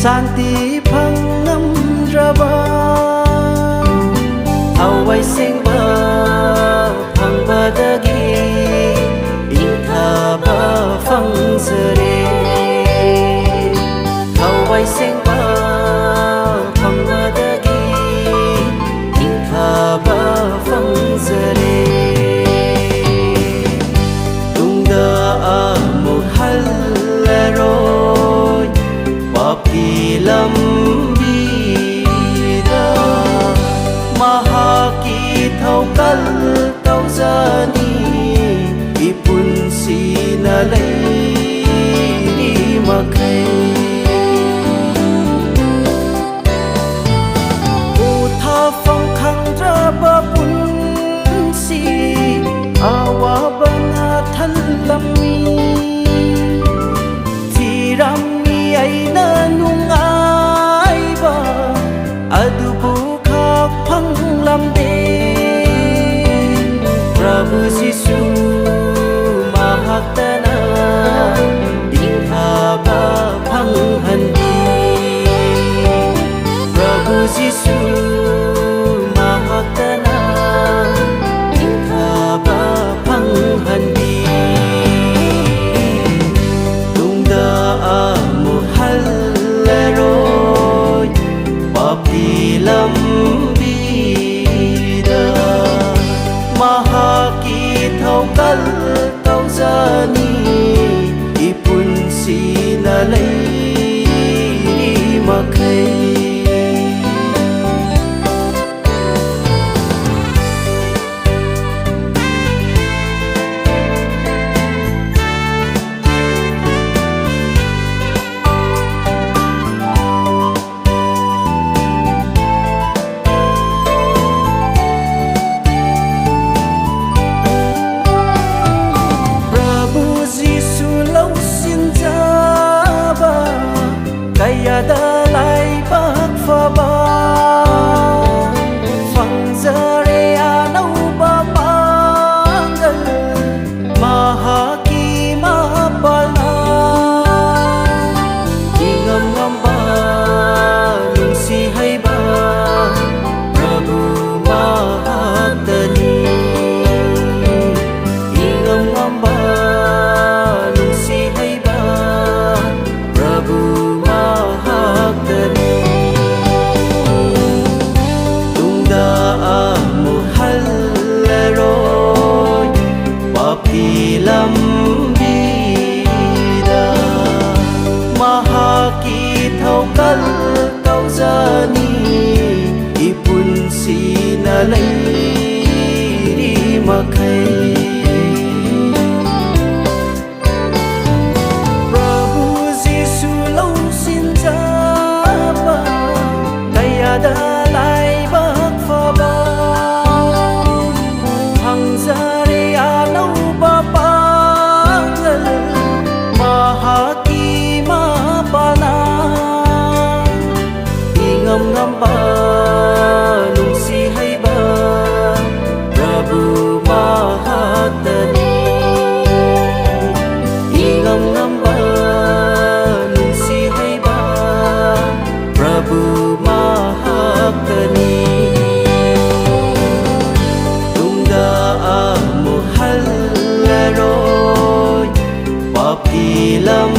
Santi phangam raba awai sengba phangba dagi intha ba phangzare awai sengba phangba dagi intha ba phangzare tungda amuhallaro lambi da mahaki thaukal tauzani ipunsi na lei makai utha phong khang ra ba punsi awa bana than lammi thiram aina nungai ba adubu khak phang lamde Prabhu Jisu mahaktana dingha ba phang handi Prabhu Jisu mahaktana dingha ba phang handi tungda halleroi papi lambi da mahaki thaukal tauzani ipunsi na lei makai da lai bak pha ba phang zare anau ba pangal mahaki mahapala ingam ngam ba lungsi hai ba Prabhu mahaktani ingam ngam ba lungsi hai ba Prabhu tungda amuhalleroi papi lambi da mahaki thaukal tauzani ipunsi na lei makai da lai bak pha ba phang zare anau ba pangal mahaki mahapala ingam ngam ba lungsi hai ba Prabhu mahaktani ingam ngam ba lungsi hai ba Prabhu mahaktani tungda amuhalleroi papi lam